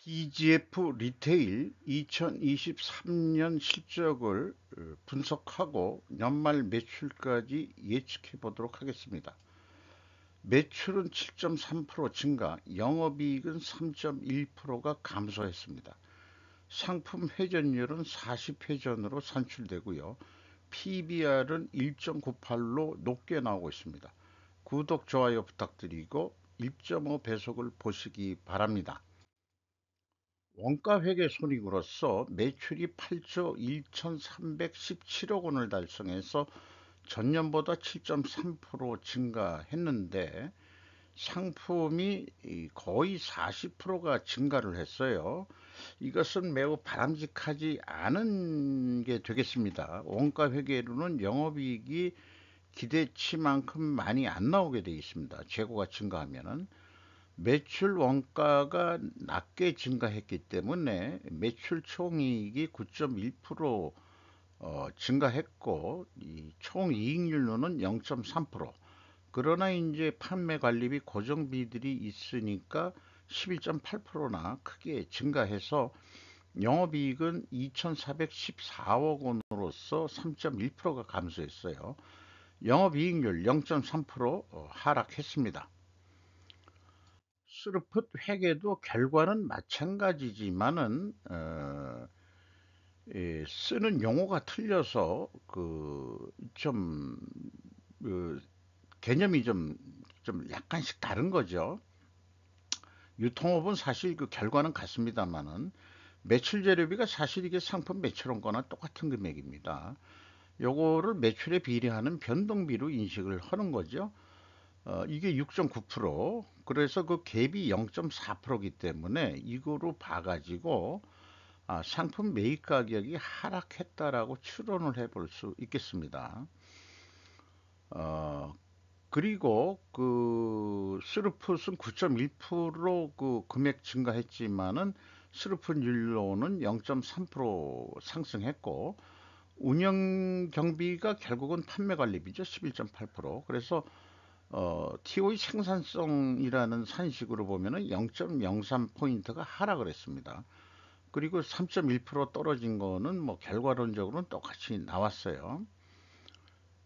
BGF 리테일 2023년 실적을 분석하고 연말 매출까지 예측해 보도록 하겠습니다. 매출은 7.3% 증가, 영업이익은 3.1%가 감소했습니다. 상품 회전율은 40회전으로 산출되고요. PBR은 1.98로 높게 나오고 있습니다. 구독, 좋아요 부탁드리고 1.5배속을 보시기 바랍니다. 원가회계 손익으로서 매출이 8조 1,317억 원을 달성해서 전년보다 7.3% 증가했는데 상품이 거의 40%가 증가를 했어요. 이것은 매우 바람직하지 않은 게 되겠습니다. 원가회계로는 영업이익이 기대치만큼 많이 안 나오게 되어 있습니다. 재고가 증가하면은. 매출 원가가 낮게 증가했기 때문에 매출 총이익이 9.1% 증가했고 이 총이익률로는 0.3%. 그러나 이제 판매 관리비 고정비들이 있으니까 11.8%나 크게 증가해서 영업이익은 2,414억 원으로서 3.1%가 감소했어요. 영업이익률 0.3% 하락했습니다. 스루풋 회계도 결과는 마찬가지지만은 쓰는 용어가 틀려서 그좀 개념이 좀 약간씩 다른 거죠. 유통업은 사실 그 결과는 같습니다만은 매출 재료비가 사실 이게 상품 매출원가나 똑같은 금액입니다. 요거를 매출에 비례하는 변동비로 인식을 하는 거죠. 이게 6.9%. 그래서 그 갭이 0.4%이기 때문에 이거로 봐가지고 상품 매입 가격이 하락했다라고 추론을 해볼 수 있겠습니다. 그리고 그 스루풋은 9.1% 금액 증가했지만은 스루풋율로는 0.3% 상승했고 운영 경비가 결국은 판매 관리비죠. 11.8%. 그래서 TO의 생산성이라는 산식으로 보면은 0.03포인트가 하락을 했습니다. 그리고 3.1% 떨어진 거는 뭐 결과론적으로는 똑같이 나왔어요.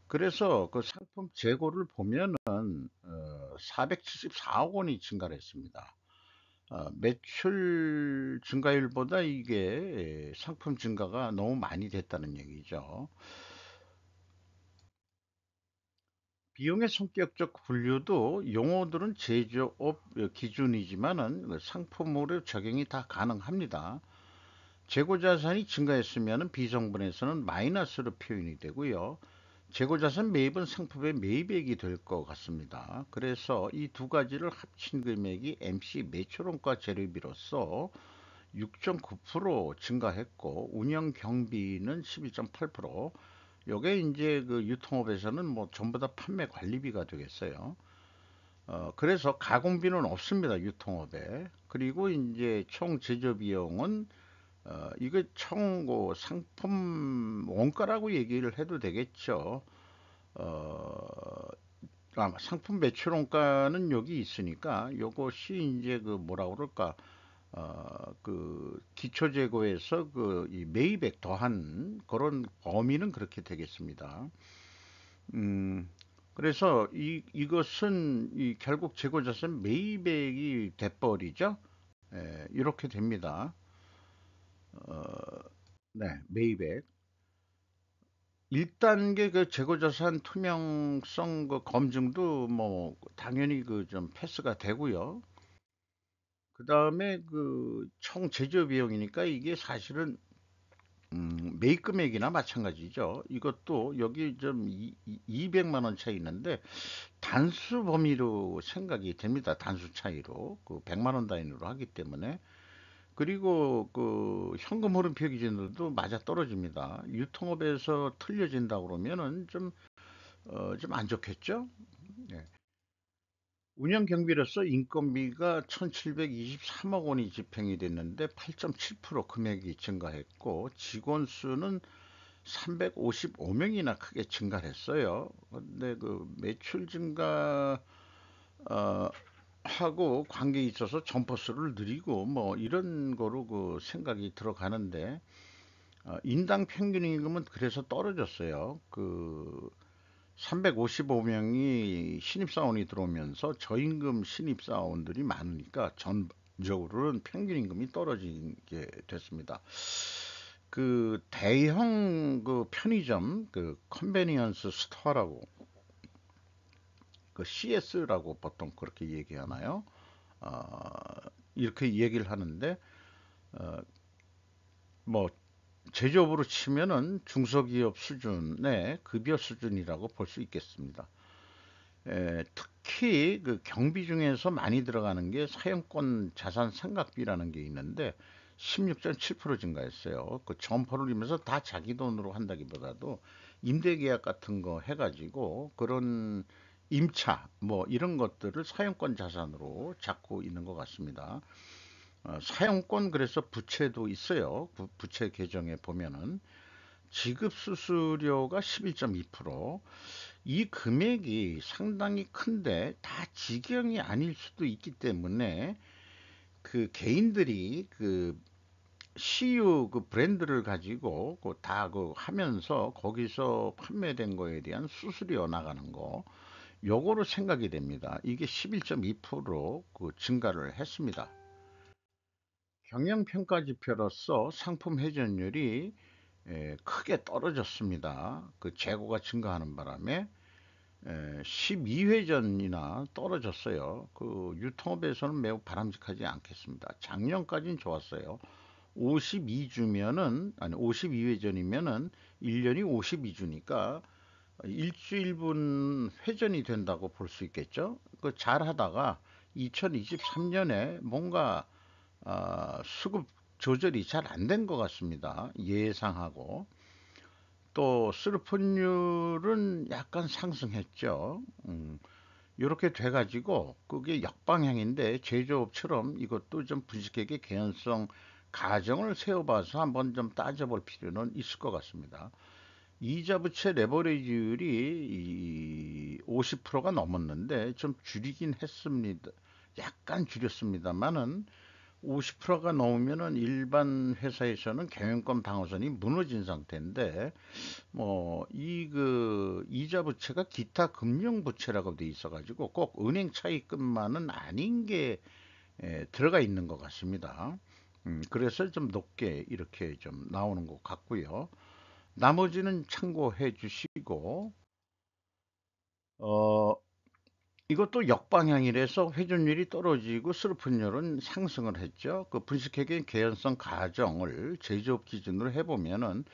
그래서 그 상품 재고를 보면은 474억 원이 증가를 했습니다. 매출 증가율보다 이게 상품 증가가 너무 많이 됐다는 얘기죠. 비용의 성격적 분류도 용어들은 제조업 기준이지만은 상품으로 적용이 다 가능합니다. 재고 자산이 증가했으면 비성분에서는 마이너스로 표현이 되고요. 재고 자산 매입은 상품의 매입액이 될 것 같습니다. 그래서 이 두 가지를 합친 금액이 MC 매출원가 재료비로서 6.9% 증가했고 운영 경비는 11.8%. 요게 이제 그 유통업에서는 뭐 전부 다 판매 관리비가 되겠어요. 그래서 가공비는 없습니다, 유통업에. 그리고 이제 총 제조 비용은 이거 총 상품 원가라고 얘기를 해도 되겠죠. 어, 상품 매출 원가는 여기 있으니까 요것이 이제 그 뭐라 그럴까 그 기초 재고에서 그 이 매입액 더한 그런 범위는 그렇게 되겠습니다. 음, 그래서 이것은 결국 재고자산 매입액이 돼버리죠. 이렇게 됩니다. 네, 매입액. 1단계 그 재고자산 투명성 그 검증도 뭐 당연히 그 좀 패스가 되고요. 그 다음에 그 총 제조 비용이니까 이게 사실은 매입 금액이나 마찬가지죠. 이것도 여기 좀 200만 원 차이 있는데 단수 범위로 생각이 됩니다. 단수 차이로 그 100만 원 단위로 하기 때문에 그리고 그 현금 흐름 표 기준으로도 맞아 떨어집니다. 유통업에서 틀려진다 그러면은 좀 안 좋겠죠? 예. 운영 경비로서 인건비가 1,723억 원이 집행이 됐는데 8.7% 금액이 증가했고 직원 수는 355명이나 크게 증가했어요. 근데 그 매출 증가 어, 하고 관계에 있어서 점퍼수를 늘리고 뭐 이런 거로 그 생각이 들어가는데 인당 평균 임금은 그래서 떨어졌어요. 그 355명이 신입사원이 들어오면서 저임금 신입사원들이 많으니까 전적으로는 평균 임금이 떨어지게 됐습니다. 그 대형 그 편의점 그 컨베니언스 스토어라고 그 CS라고 보통 그렇게 얘기하나요? 어, 이렇게 얘기를 하는데 어, 뭐 제조업으로 치면은 중소기업 수준의 급여 수준이라고 볼 수 있겠습니다. 특히 그 경비 중에서 많이 들어가는 게 사용권 자산 상각비라는 게 있는데 16.7% 증가했어요. 그 점포를 이면서 다 자기 돈으로 한다기보다도 임대계약 같은 거 해가지고 그런 임차 뭐 이런 것들을 사용권 자산으로 잡고 있는 것 같습니다. 사용권 그래서 부채도 있어요. 부채 계정에 보면은 지급 수수료가 11.2%. 이 금액이 상당히 큰데 다 직영이 아닐 수도 있기 때문에 그 개인들이 그 CU 그 브랜드를 가지고 다 하면서 거기서 판매된 거에 대한 수수료 나가는 거 요거로 생각이 됩니다. 이게 11.2%그 증가를 했습니다. 경영평가 지표로서 상품 회전율이 크게 떨어졌습니다. 그 재고가 증가하는 바람에 12회전이나 떨어졌어요. 그 유통업에서는 매우 바람직하지 않겠습니다. 작년까지는 좋았어요. 52주면은 아니 52회전이면은 1년이 52주니까 일주일분 회전이 된다고 볼 수 있겠죠. 그 잘하다가 2023년에 뭔가 수급 조절이 잘 안 된 것 같습니다. 예상하고 또 수르폰율은 약간 상승했죠. 이렇게 돼가지고 그게 역방향인데 제조업처럼 이것도 좀 분식회계 개연성 가정을 세워봐서 한번 좀 따져볼 필요는 있을 것 같습니다. 이자 부채 레버리지율이 50%가 넘었는데 좀 줄이긴 했습니다. 약간 줄였습니다만은 50%가 넘으면은 일반 회사에서는 경영권 방어선이 무너진 상태인데 뭐 이 그 이자 부채가 기타 금융 부채라고 돼 있어 가지고 꼭 은행 차입금만은 아닌 게 들어가 있는 것 같습니다. 그래서 좀 높게 이렇게 좀 나오는 것 같고요. 나머지는 참고해 주시고 어 이것도 역방향이라서 회전율이 떨어지고 슬픈율은 상승을 했죠. 그 분식회계 개연성 가정을 제조업 기준으로 해보면은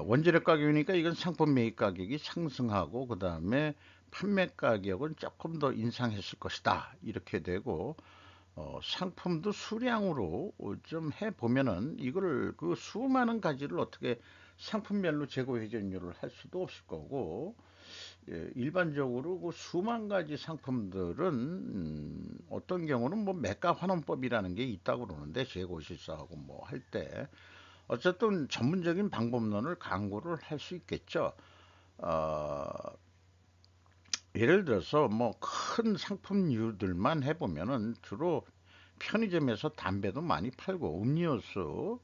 원재료 가격이니까 이건 상품 매입 가격이 상승하고 그 다음에 판매 가격은 조금 더 인상했을 것이다. 이렇게 되고 상품도 수량으로 좀 해보면은 이거를 그 수많은 가지를 어떻게 상품별로 재고 회전율을 할 수도 없을 거고 일반적으로 그 수만 가지 상품들은 어떤 경우는 뭐 매가 환원법이라는 게 있다고 그러는데 재고 실사하고 뭐 할 때 어쨌든 전문적인 방법론을 강구를 할 수 있겠죠. 어, 예를 들어서 뭐 큰 상품류들만 해보면은 주로 편의점에서 담배도 많이 팔고 음료수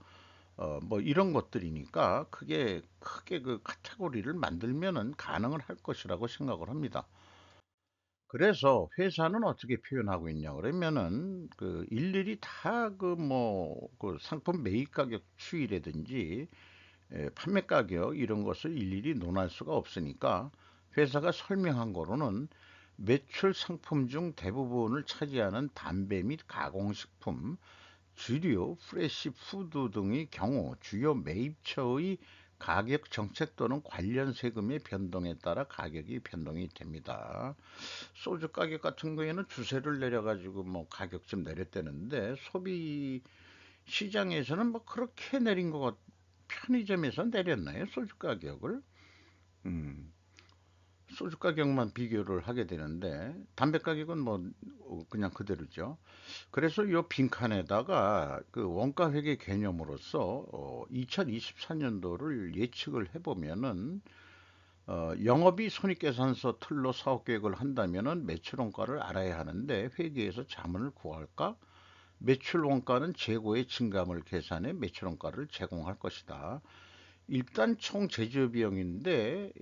뭐 이런 것들이니까 크게 그 카테고리를 만들면은 가능을 할 것이라고 생각을 합니다. 그래서 회사는 어떻게 표현하고 있냐 그러면은 그 일일이 다 그 뭐 그 상품 매입 가격 추이라든지 판매 가격 이런 것을 일일이 논할 수가 없으니까 회사가 설명한 거로는 매출 상품 중 대부분을 차지하는 담배 및 가공식품, 주류, 프레시 푸드 등의 경우 주요 매입처의 가격 정책 또는 관련 세금의 변동에 따라 가격이 변동이 됩니다. 소주 가격 같은 경우에는 주세를 내려가지고 뭐 가격 좀 내렸다는데 소비 시장에서는 뭐 그렇게 내린 것 편의점에서 내렸나요? 소주 가격을? 음, 소주 가격만 비교를 하게 되는데 담배 가격은 뭐 그냥 그대로죠. 그래서 이 빈칸에다가 그 원가 회계 개념으로서 2024년도를 예측을 해보면은 영업이 손익계산서 틀로 사업계획을 한다면은 매출 원가를 알아야 하는데 회계에서 자문을 구할까? 매출 원가는 재고의 증감을 계산해 매출 원가를 제공할 것이다. 일단 총 제조 비용인데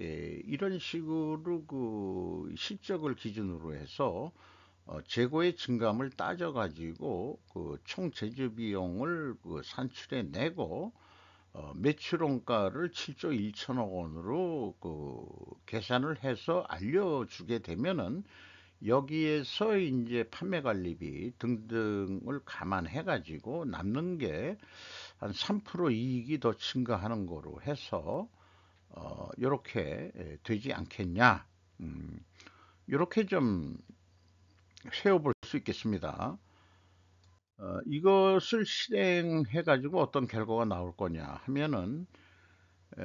이런 식으로 그 실적을 기준으로 해서 재고의 증감을 따져 가지고 그 총 제조 비용을 그 산출해 내고 매출 원가를 7조 1천억 원으로 그 계산을 해서 알려주게 되면은 여기에서 이제 판매 관리비 등등을 감안해 가지고 남는 게 한 3% 이익이 더 증가하는 거로 해서 요렇게 되지 않겠냐. 음, 요렇게 좀 세워볼 수 있겠습니다. 이것을 실행해 가지고 어떤 결과가 나올 거냐 하면은 에,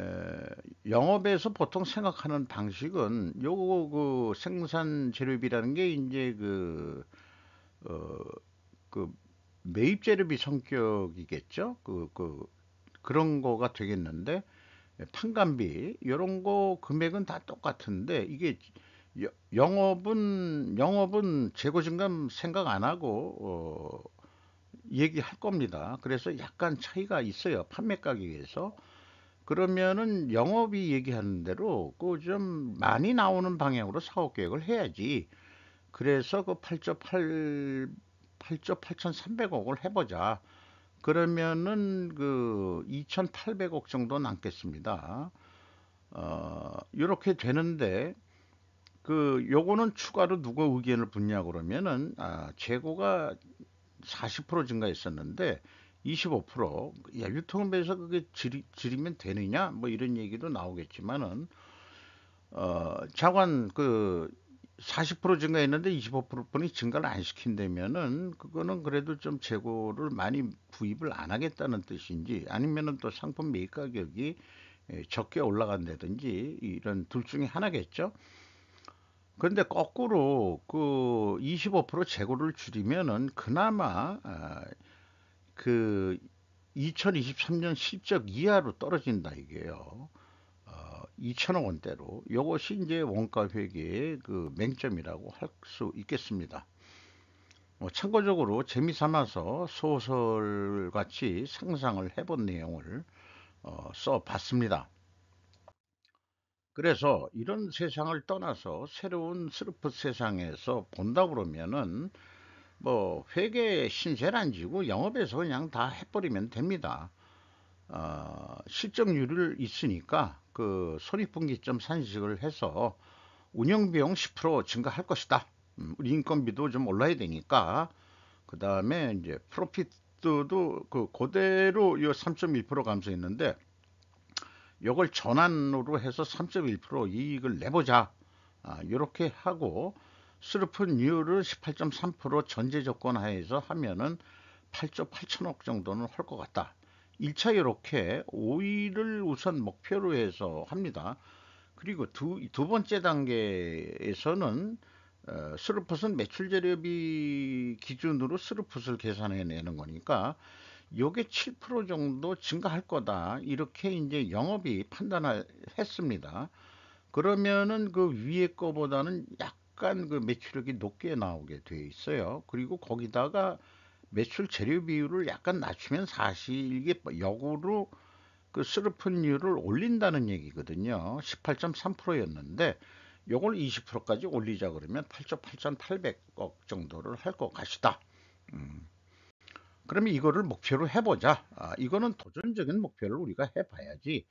영업에서 보통 생각하는 방식은 요거 그 생산 재료비라는 게 이제 어, 그 매입 재료비 성격이겠죠. 그런 거가 되겠는데 판관비 이런 거 금액은 다 똑같은데 이게 영업은 재고 증감 생각 안 하고 얘기할 겁니다. 그래서 약간 차이가 있어요. 판매 가격에서. 그러면은 영업이 얘기하는 대로 그 좀 많이 나오는 방향으로 사업 계획을 해야지. 그래서 그 8조 8,300억을 해보자. 그러면은 그 2,800억 정도 남겠습니다. 이렇게 되는데 그 요거는 추가로 누가 의견을 붙냐 그러면은 재고가 40% 증가했었는데 25%, 유통업에서 그게 줄이면 되느냐 뭐 이런 얘기도 나오겠지만은 자관 그 40% 증가했는데 25%뿐이 증가를 안 시킨다면은 그거는 그래도 좀 재고를 많이 구입을 안 하겠다는 뜻인지 아니면은 또 상품 매입 가격이 적게 올라간다든지 이런 둘 중에 하나겠죠. 그런데 거꾸로 그 25% 재고를 줄이면은 그나마 그 2023년 실적 이하로 떨어진다 이게요. 2천억 원대로. 이것이 이제 원가 회계의 그 맹점이라고 할 수 있겠습니다. 참고적으로 재미삼아서 소설 같이 상상을 해본 내용을 써봤습니다. 그래서 이런 세상을 떠나서 새로운 스루프 세상에서 본다 그러면은 뭐 회계 신세를 안 지고 영업에서 그냥 다 해버리면 됩니다. 실적률을 있으니까 그 손익분기점 산식을 해서 운영비용 10% 증가할 것이다. 우리 인건비도 좀 올라야 되니까 그 다음에 이제 프로피트도 그 그대로 이 3.1% 감소했는데 이걸 전환으로 해서 3.1% 이익을 내보자. 이렇게 하고 스루프율을 18.3% 전제 조건 하에서 하면은 8조 8천억 정도는 할 것 같다. 1차 이렇게 5위를 우선 목표로 해서 합니다. 그리고 두 번째 단계에서는 스루풋은 매출 재료비 기준으로 스루풋을 계산해 내는 거니까 요게 7% 정도 증가할 거다. 이렇게 이제 영업이 판단을 했습니다. 그러면은 그 위에 거보다는 약간 그 매출액이 높게 나오게 돼 있어요. 그리고 거기다가 매출 재료 비율을 약간 낮추면 사실 이게 역으로 그 스르픈율을 올린다는 얘기거든요. 18.3%였는데 요걸 20%까지 올리자 그러면 8조 8,800억 정도를 할 것 같이다. 음. 그러면 이거를 목표로 해보자. 이거는 도전적인 목표를 우리가 해봐야지.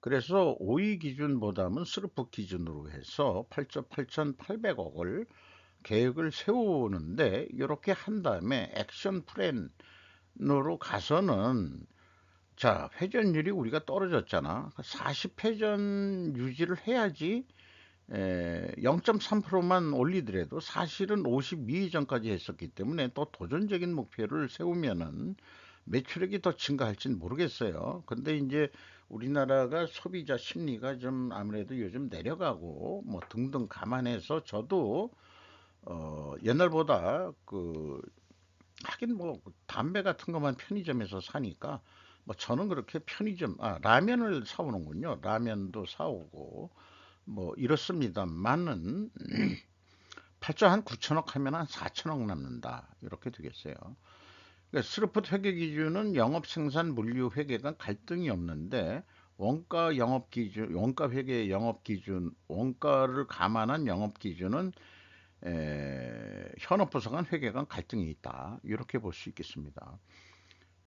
그래서 5위 기준보다는 스루프 기준으로 해서 8조 8,800억을 계획을 세우는데 이렇게 한 다음에 액션 플랜으로 가서는 자, 회전율이 우리가 떨어졌잖아. 40회전 유지를 해야지 0.3%만 올리더라도 사실은 52회전까지 했었기 때문에 또 도전적인 목표를 세우면은 매출액이 더 증가할지는 모르겠어요. 근데 이제 우리나라가 소비자 심리가 좀 아무래도 요즘 내려가고 뭐 등등 감안해서 저도 옛날보다 그 하긴 뭐 담배 같은 것만 편의점에서 사니까 뭐 저는 그렇게 라면을 사오는군요. 라면도 사오고 뭐 이렇습니다만은 8조 한 9천억 하면 한 4천억 남는다. 이렇게 되겠어요. 그러니까 스루풋 회계 기준은 영업 생산 물류 회계가 갈등이 없는데 원가 영업 기준, 원가 회계 영업 기준, 원가를 감안한 영업 기준은 현업부서 간 회계 간 갈등이 있다. 이렇게 볼 수 있겠습니다.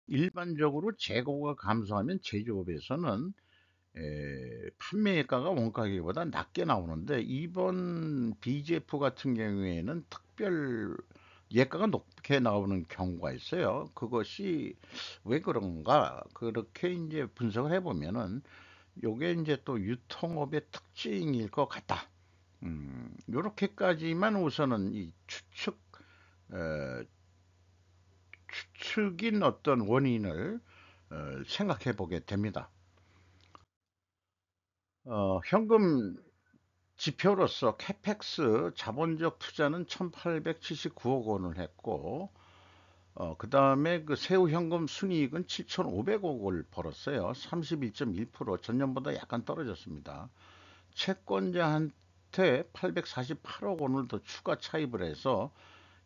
일반적으로 재고가 감소하면 제조업에서는 판매가가 원가 가격보다 낮게 나오는데 이번 BGF 같은 경우에는 특별 예가가 높게 나오는 경우가 있어요. 그것이 왜 그런가? 그렇게 이제 분석을 해보면은 요게 이제 또 유통업의 특징일 것 같다. 요렇게까지만 우선은 이 어, 추측인 어떤 원인을 생각해 보게 됩니다. 현금 지표로서 캐펙스 자본적 투자는 1879억 원을 했고, 그 다음에 그 세후 현금 순이익은 7,500억을 벌었어요. 31.1% 전년보다 약간 떨어졌습니다. 채권자한테 848억 원을 더 추가 차입을 해서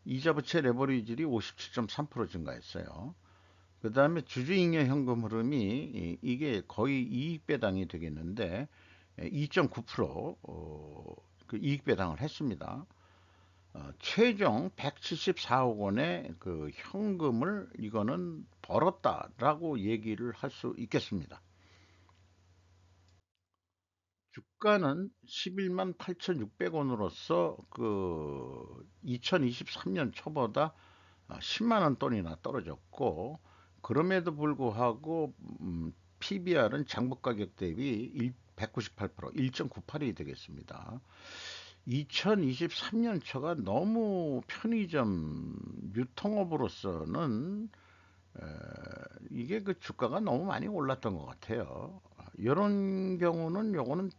이자 부채 레버리지율이 57.3% 증가했어요. 그 다음에 주주잉여 현금 흐름이 이게 거의 이익 배당이 되겠는데 2.9% 그 이익 배당을 했습니다. 최종 174억 원의 그 현금을 이거는 벌었다라고 얘기를 할 수 있겠습니다. 주가는 11만 8,600원으로서 그 2023년 초보다 10만 원 돈이나 떨어졌고 그럼에도 불구하고 PBR은 장부 가격 대비 198% 1.98이 되겠습니다. 2023년 초가 너무 편의점 유통업으로서는 에, 이게 그 주가가 너무 많이 올랐던 것 같아요. 이런 경우는 요거는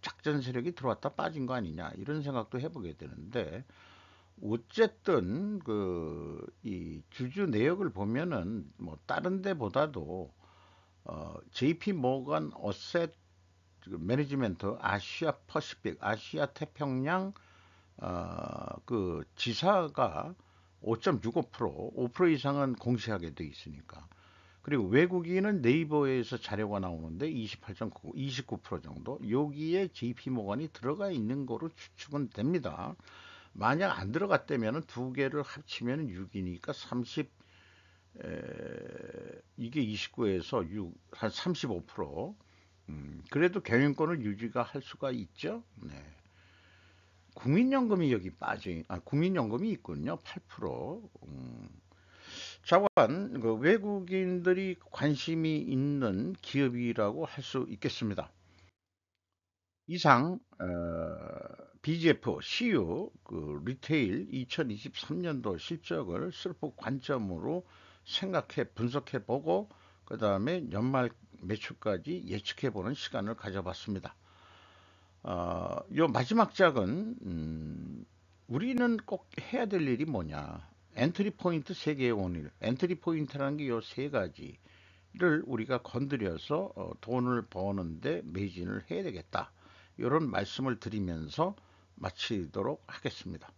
작전 세력이 들어왔다 빠진 거 아니냐 이런 생각도 해보게 되는데 어쨌든 그 이 주주 내역을 보면은 뭐 다른 데보다도 JP 모건 어셋 매니지먼트 아시아 퍼시픽 아시아 태평양 그 지사가 5.65% 5% 이상은 공시하게 돼 있으니까 그리고 외국인은 네이버에서 자료가 나오는데 28.9, 29% 정도 여기에 JP 모건이 들어가 있는 거로 추측은 됩니다. 만약 안 들어갔다면 두 개를 합치면 6이니까 30 이게 29에서 6, 한 35%. 그래도 경영권을 유지가 할 수가 있죠. 네. 국민연금이 여기 국민연금이 있군요. 8%. 자관, 그 외국인들이 관심이 있는 기업이라고 할 수 있겠습니다. 이상, BGF, CU, 그 리테일 2023년도 실적을 슬프 관점으로 생각해 분석해 보고 그 다음에 연말 매출까지 예측해 보는 시간을 가져봤습니다. 요 마지막 작은 우리는 꼭 해야 될 일이 뭐냐? 엔트리 포인트 세 개의 원일. 엔트리 포인트라는 게 요 세 가지를 우리가 건드려서 돈을 버는데 매진을 해야 되겠다. 이런 말씀을 드리면서 마치도록 하겠습니다.